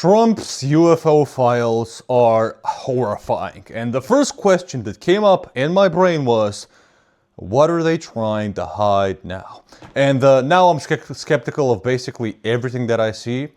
Trump's UFO files are horrifying, and the first question that came up in my brain was, what are they trying to hide now? And now I'm skeptical of basically everything that I see,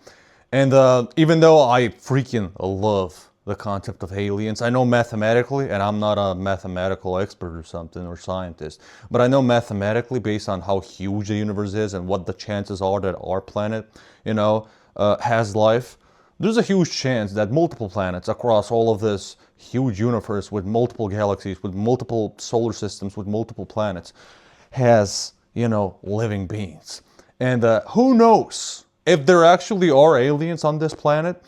and even though I freaking love the concept of aliens, I know mathematically, and I'm not a mathematical expert or something, or scientist, but I know mathematically, based on how huge the universe is and what the chances are that our planet, has life, there's a huge chance that multiple planets across all of this huge universe with multiple galaxies, with multiple solar systems, with multiple planets, has, living beings. And who knows if there actually are aliens on this planet?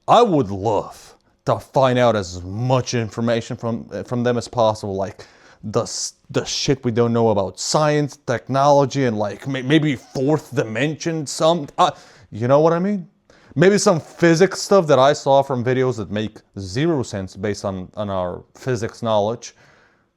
I would love to find out as much information from them as possible, like the shit we don't know about science, technology, and like maybe fourth dimension, you know what I mean? Maybe some physics stuff that I saw from videos that make zero sense based on our physics knowledge.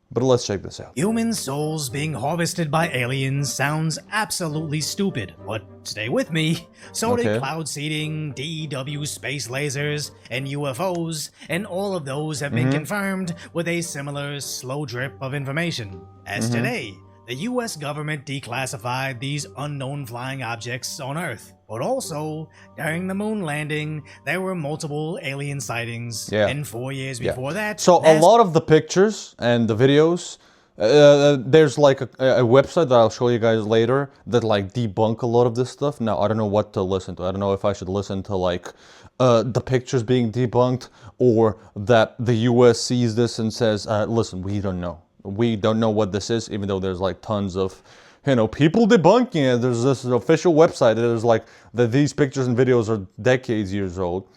But let's check this out. Human souls being harvested by aliens sounds absolutely stupid, but stay with me. So did cloud seeding, DEW space lasers, and UFOs, and all of those have been confirmed with a similar slow drip of information. As today, the US government declassified these unknown flying objects on Earth. But also, during the moon landing, there were multiple alien sightings. And 4 years before that... So a lot of the pictures and the videos, there's like a website that I'll show you guys later that like debunk a lot of this stuff. Now, I don't know what to listen to. I don't know if I should listen to like the pictures being debunked, or that the US sees this and says, listen, we don't know. We don't know what this is, even though there's like tons of, people debunking it. There's this official website that is like that these pictures and videos are decades years old.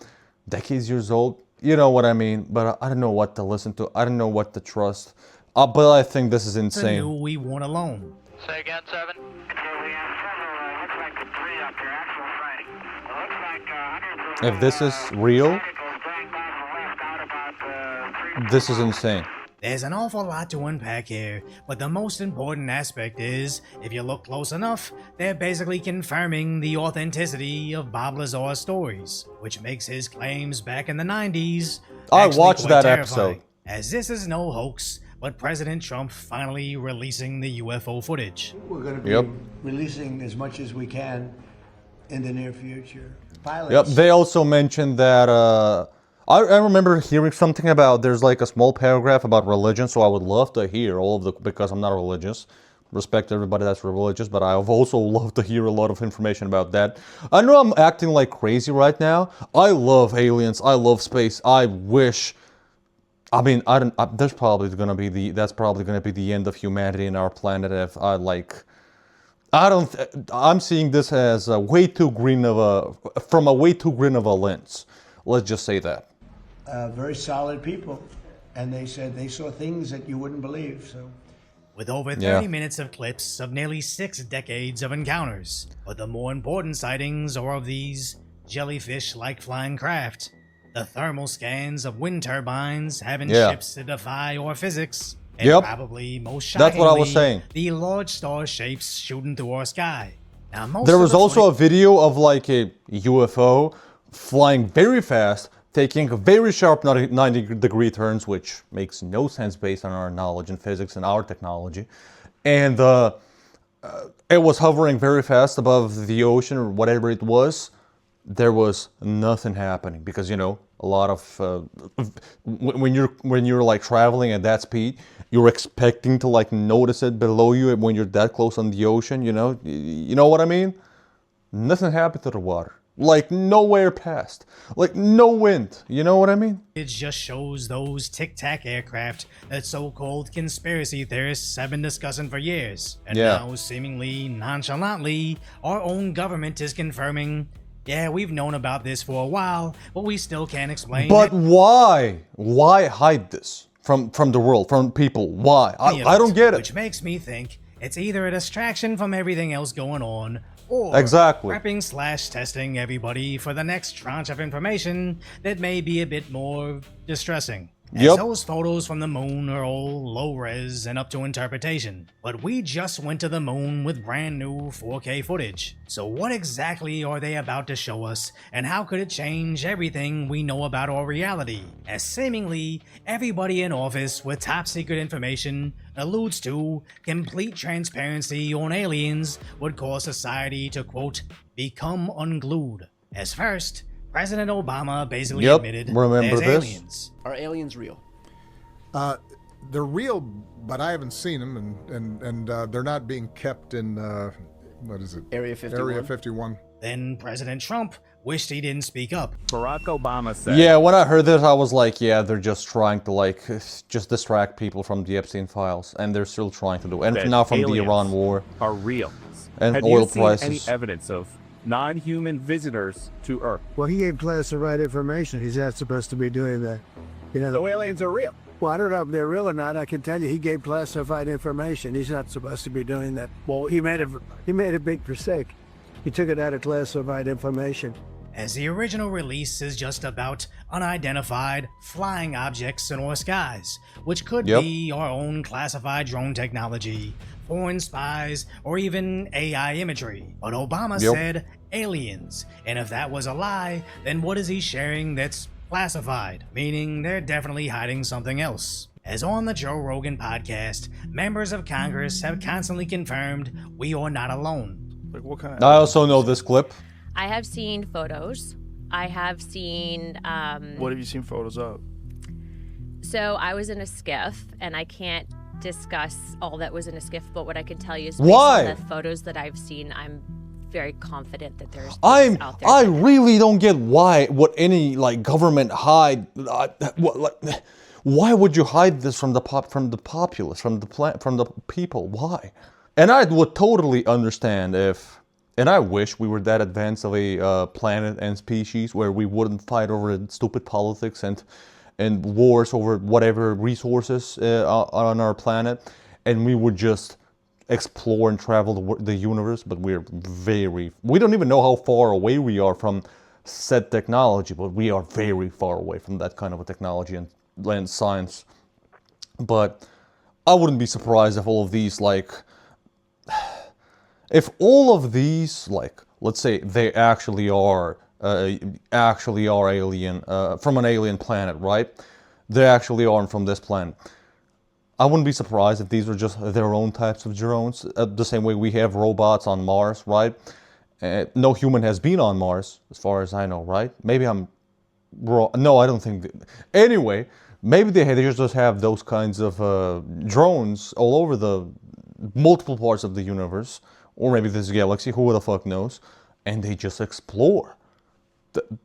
Decades years old? You know what I mean? But I don't know what to listen to. I don't know what to trust. But I think this is insane. Knew we weren't alone. Say again, 7. So we have several, looks like the 3 up here, actual sighting. Looks like if this is real, this is insane. There's an awful lot to unpack here, but the most important aspect is, if you look close enough, they're basically confirming the authenticity of Bob Lazar's stories, which makes his claims back in the 90s I watched that terrifying, episode. as this is no hoax, but President Trump finally releasing the UFO footage. We're going to be releasing as much as we can in the near future. Pilots. They also mentioned that I remember hearing something about there's like a small paragraph about religion, so I would love to hear all of the, because I'm not religious. Respect everybody that's religious, but I've also loved to hear a lot of information about that. I know I'm acting like crazy right now. I love aliens. I love space. I wish. I mean, there's probably gonna be that's probably gonna be the end of humanity in our planet if I'm seeing this as from a way too green of a lens. Let's just say that. Very solid people, and they said they saw things that you wouldn't believe. So, with over 30 minutes of clips of nearly 6 decades of encounters, but the more important sightings are of these jellyfish-like flying craft, the thermal scans of wind turbines having ships that defy our physics, and probably most shockingly, that's what I was saying, the large star shapes shooting through our sky. Now, there was also a video of like a UFO flying very fast, taking very sharp 90-degree turns, which makes no sense based on our knowledge in physics and our technology. And it was hovering very fast above the ocean or whatever it was. There was nothing happening because, a lot of when you're like traveling at that speed, you're expecting to like notice it below you when you're that close on the ocean. You know what I mean? Nothing happened to the water. Like nowhere past, like no wind, you know what I mean? It just shows those tic-tac aircraft that so-called conspiracy theorists have been discussing for years. And now, seemingly nonchalantly, our own government is confirming, we've known about this for a while, but we still can't explain. But why? Why hide this from the world, from people? Why? I don't get it. Which makes me think it's either a distraction from everything else going on, or prepping/testing everybody for the next tranche of information that may be a bit more distressing. as Yep. those photos from the moon are all low-res and up to interpretation. But we just went to the moon with brand new 4K footage. So what exactly are they about to show us, and how could it change everything we know about our reality? As seemingly everybody in office with top-secret information alludes to, complete transparency on aliens would cause society to, quote, become unglued. As first, President Obama basically Yep, admitted remember there's this? aliens. Are aliens real? They're real, but I haven't seen them, and they're not being kept in what is it? Area 51? Area 51. Then President Trump wished he didn't speak up. Barack Obama said, Yeah, when I heard this, I was like, yeah, they're just trying to like just distract people from the Epstein files, and they're still trying to do. And that now from the aliens Iran war. are real. And Have oil you seen prices. any evidence of non-human visitors to Earth? Well, he gave classified information. He's not supposed to be doing that. You know, So aliens are real. well, I don't know if they're real or not. I can tell you, he gave classified information. He's not supposed to be doing that. Well, he made a big mistake. He took it out of classified information. As the original release is just about unidentified flying objects in our skies, which could Yep. be our own classified drone technology, foreign spies, or even AI imagery. But Obama Yep. said aliens, and if that was a lie, then what is he sharing that's classified? Meaning they're definitely hiding something else. As on the Joe Rogan podcast, members of Congress have constantly confirmed we are not alone. Like what kind of? I also know this clip. I have seen photos. I have seen. What have you seen photos of? So I was in a skiff, and I can't discuss all that was in a skiff. But what I can tell you is, Why? based on the photos that I've seen, I'm very confident that there's things out there. I really don't get why would any like government hide why would you hide this from the populace, from the people? Why? And I would totally understand if, and I wish we were that advanced of a planet and species where we wouldn't fight over stupid politics and wars over whatever resources on our planet, and we would just explore and travel the universe. But we don't even know how far away we are from said technology, but we are very far away from that kind of a technology and science. But I wouldn't be surprised if all of these let's say they actually are alien, from an alien planet, right? They actually aren't from this planet. I wouldn't be surprised if these are just their own types of drones, the same way we have robots on Mars, right? No human has been on Mars, as far as I know, right? Maybe I'm wrong. No, I don't think. Anyway, maybe they just have those kinds of drones all over the multiple parts of the universe, or maybe this galaxy, who the fuck knows, and they just explore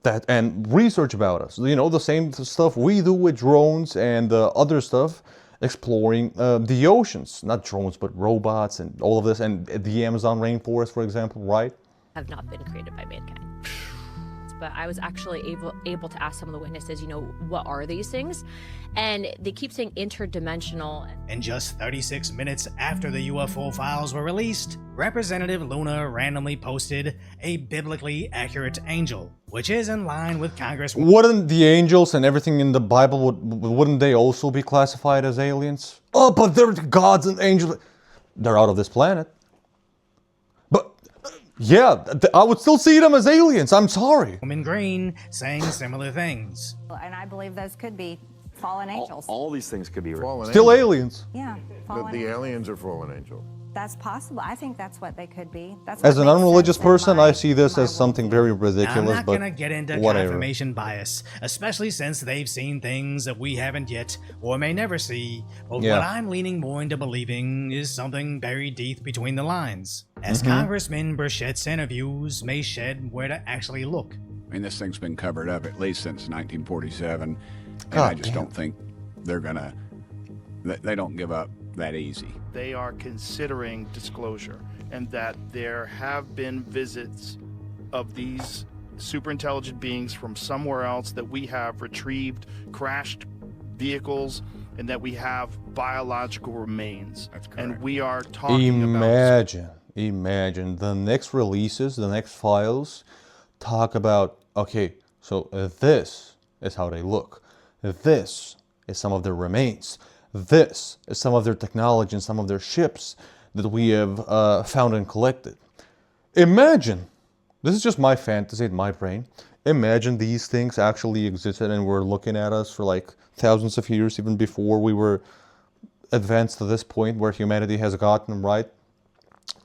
that and research about us. You know, the same stuff we do with drones and other stuff, exploring the oceans. Not drones, but robots and all of this, and the Amazon rainforest, for example, right? Have not been created by mankind. But I was actually able to ask some of the witnesses, you know, what are these things? And they keep saying interdimensional. And just 36 minutes after the UFO files were released, Representative Luna randomly posted a biblically accurate angel, which is in line with Congress. Wouldn't the angels and everything in the Bible, wouldn't they also be classified as aliens? Oh, but they're gods and angels. They're out of this planet. But, yeah, I would still see them as aliens. I'm sorry. Woman Green saying similar things. And I believe those could be fallen angels. All these things could be real. Still aliens. Yeah, fallen The angels. aliens are fallen angels. That's possible. I think that's what they could be. That's As what an makes unreligious sense in person, my- I see this my as something very Now, I'm ridiculous, not but gonna get into whatever. confirmation bias, especially since they've seen things that we haven't yet or may never see. But Yeah. what I'm leaning more into believing is something buried deep between the lines. As Mm-hmm. Congressman Burchett's interviews may shed where to actually look. I mean, this thing's been covered up at least since 1947, and God I just damn. don't think they're gonna. They don't give up that easy. They are considering disclosure, and that there have been visits of these super intelligent beings from somewhere else, that we have retrieved crashed vehicles, and that we have biological remains. That's And correct. we are talking about Imagine the next releases, the next files talk about, okay, so this is how they look. This is some of their remains. This is some of their technology and some of their ships that we have found and collected. Imagine, this is just my fantasy in my brain, imagine these things actually existed and were looking at us for like thousands of years, even before we were advanced to this point where humanity has gotten right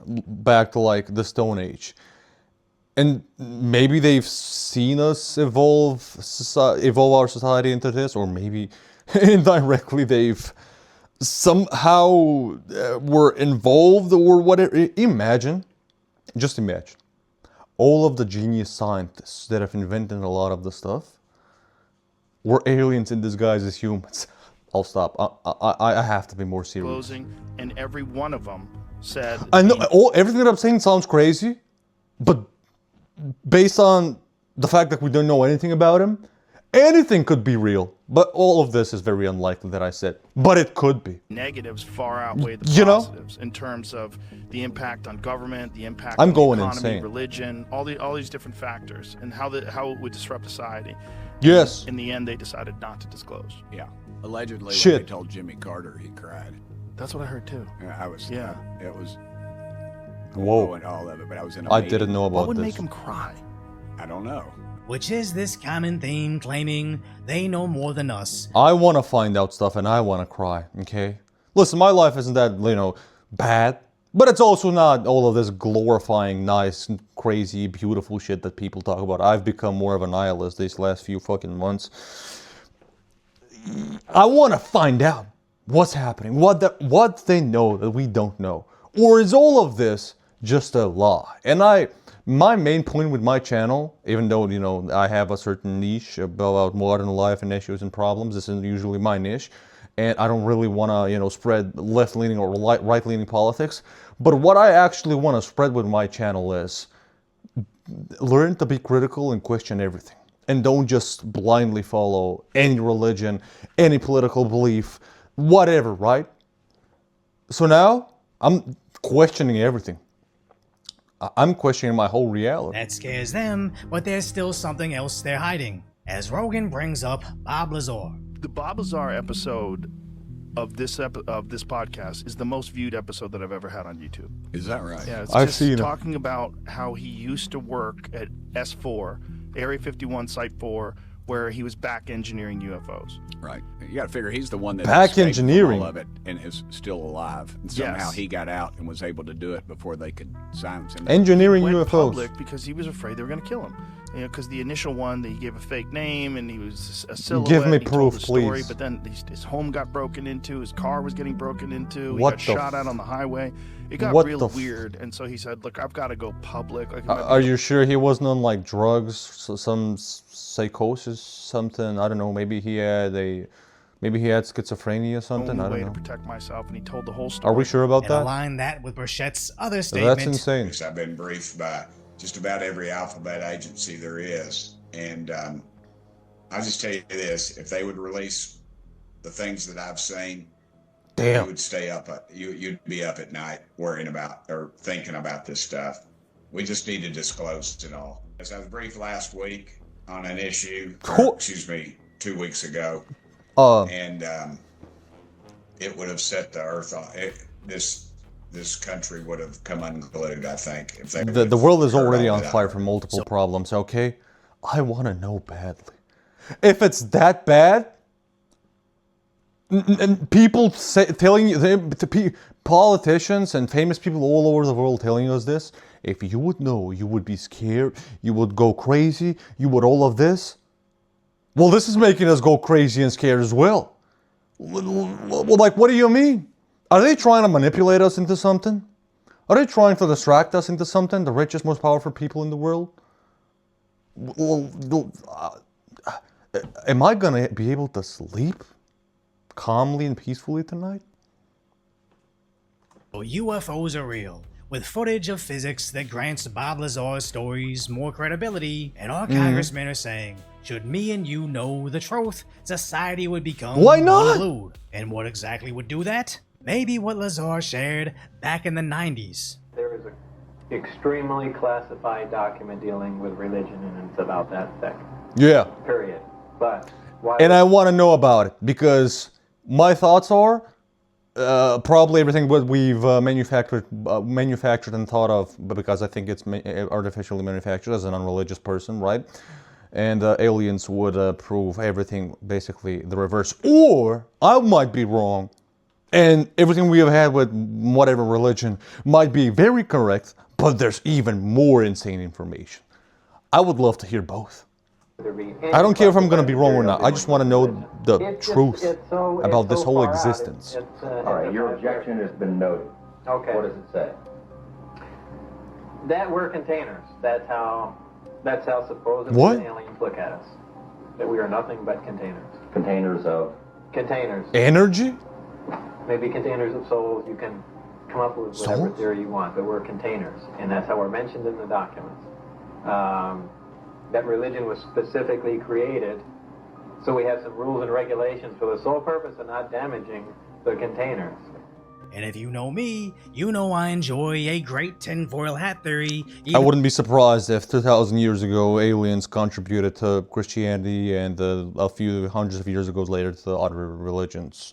back to like the Stone Age. And maybe they've seen us evolve our society into this, or maybe indirectly they've somehow were involved or whatever. Imagine, just imagine, all of the genius scientists that have invented a lot of the stuff were aliens in disguise as humans. I'll stop. I have to be more serious. Closing, and every one of them said... I know, everything that I'm saying sounds crazy, but based on the fact that we don't know anything about him, anything could be real. But all of this is very unlikely that I said. But it could be. Negatives far outweigh the positives in terms of the impact on government, the impact on the economy, insane. religion, all these different factors, and how it would disrupt society. Yes. In the end, they decided not to disclose. Yeah. Allegedly, Shit. when they told Jimmy Carter, he cried. That's what I heard too. Yeah, it was. Whoa. And all of it, but I was in a I meeting. didn't know about What would this. make him cry? I don't know. Which is this common theme claiming they know more than us. I want to find out stuff and I want to cry, okay? Listen, my life isn't that, bad. But it's also not all of this glorifying, nice, crazy, beautiful shit that people talk about. I've become more of a nihilist these last few fucking months. I want to find out what's happening, what they know that we don't know. Or is all of this just a lie? And my main point with my channel, even though, I have a certain niche about modern life and issues and problems, this isn't usually my niche, and I don't really want to, spread left-leaning or right-leaning politics, but what I actually want to spread with my channel is learn to be critical and question everything. And don't just blindly follow any religion, any political belief, whatever, right? So now, I'm questioning everything. I'm questioning my whole reality. That scares them, but there's still something else they're hiding. As Rogan brings up Bob Lazar. The Bob Lazar episode of this podcast is the most viewed episode that I've ever had on YouTube. Is that right? Yeah, it's I've just seen it. talking about how he used to work at S4, Area 51 Site 4, where he was back engineering UFOs. Right. You got to figure he's the one that Back escaped from engineering. all of it and is still alive. And somehow he got out and was able to do it before they could silence him. Engineering Went UFOs. public because he was afraid they were going to kill him. Because the initial one, he gave a fake name and he was a silhouette. Give me and he told proof, the story, please. But then his home got broken into, his car was getting broken into, he What got the shot at on the highway. It got what real the weird, and so he said, "Look, I've got to go public." Like, Are you sure he wasn't on like drugs, some psychosis, something? I don't know. Maybe he had schizophrenia or something. I only way don't to know. protect myself, and he told the whole story. Are we sure about And that? align that with Burchett's other statement. That's insane. I've been briefed by just about every alphabet agency there is, and I'll just tell you this: if they would release the things that I've seen, Damn. you would stay up. You'd be up at night worrying about or thinking about this stuff. We just need to disclose it all. As I was briefed last week on an issue, Cool. 2 weeks ago, and it would have set the earth on. This country would have come unglued, I think. If they The world is heard already all on that. fire from multiple problems, okay? I want to know badly. If it's that bad, and people telling you, politicians and famous people all over the world telling us this, if you would know, you would be scared, you would go crazy, you would all of this. Well, this is making us go crazy and scared as well. Like, what do you mean? Are they trying to manipulate us into something? Are they trying to distract us into something? The richest, most powerful people in the world? Am I going to be able to sleep calmly and peacefully tonight? UFOs are real, with footage of physics that grants Bob Lazar's stories more credibility, and our congressmen are saying, should me and you know the truth, society would become Why not? unglued. And what exactly would do that? Maybe what Lazar shared back in the 90s. There is an extremely classified document dealing with religion, and it's about that thick. Yeah. Period. But And I want to know about it, because my thoughts are probably everything what we've manufactured and thought of, but because I think it's artificially manufactured as an unreligious person, right? And aliens would prove everything basically the reverse. Or I might be wrong, and everything we have had with whatever religion might be very correct, but there's even more insane information. I would love to hear both. I don't care if I'm going to be wrong or not. I just want to know the truth about this whole existence. All right, your objection has been noted. Okay. What does it say? That we're containers. That's how supposedly the aliens look at us. That we are nothing but containers. Containers of? Containers. Energy? Maybe containers of souls. You can come up with whatever theory you want, but we're containers. And that's how we're mentioned in the documents. That religion was specifically created, so we have some rules and regulations for the sole purpose of not damaging the containers. And if you know me, you know I enjoy a great tinfoil hat theory. I wouldn't be surprised if 2,000 years ago aliens contributed to Christianity, and a few hundreds of years ago later to the other religions,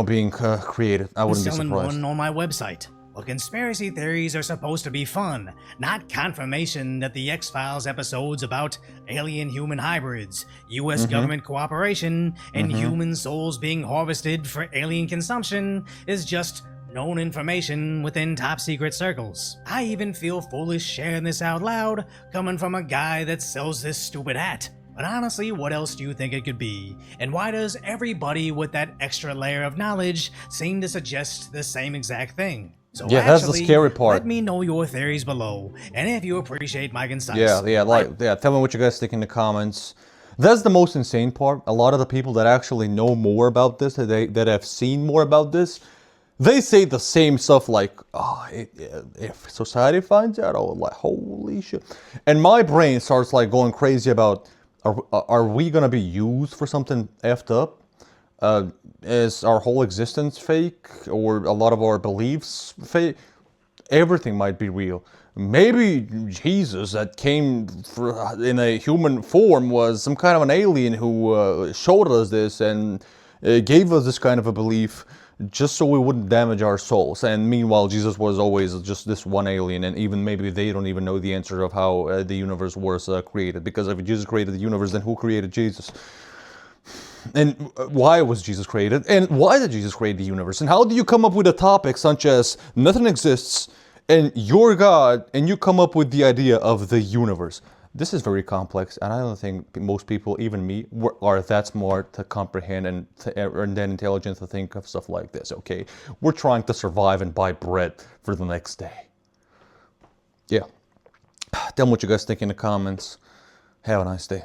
being created. I wouldn't be surprised. Selling one on my website. Well, conspiracy theories are supposed to be fun, not confirmation that the X-Files episodes about alien-human hybrids, U.S. government cooperation, and human souls being harvested for alien consumption is just known information within top-secret circles. I even feel foolish sharing this out loud, coming from a guy that sells this stupid hat. But honestly, what else do you think it could be? And why does everybody with that extra layer of knowledge seem to suggest the same exact thing? So yeah, that's the scary part. Let me know your theories below, and if you appreciate my concise. Tell me what you guys think in the comments. That's the most insane part. A lot of the people that actually know more about this, that have seen more about this, they say the same stuff like, if society finds out, like, holy shit. And my brain starts like going crazy about, are we gonna be used for something effed up? Is our whole existence fake, or a lot of our beliefs fake? Everything might be real. Maybe Jesus that came in a human form was some kind of an alien who showed us this and gave us this kind of a belief just so we wouldn't damage our souls. And meanwhile, Jesus was always just this one alien, and even maybe they don't even know the answer of how the universe was created. Because if Jesus created the universe, then who created Jesus? And why was Jesus created? And why did Jesus create the universe? And how do you come up with a topic such as nothing exists and you're God, and you come up with the idea of the universe? This is very complex, and I don't think most people, even me, are that smart to comprehend and that intelligent to think of stuff like this, okay? We're trying to survive and buy bread for the next day. Yeah. Tell me what you guys think in the comments. Have a nice day.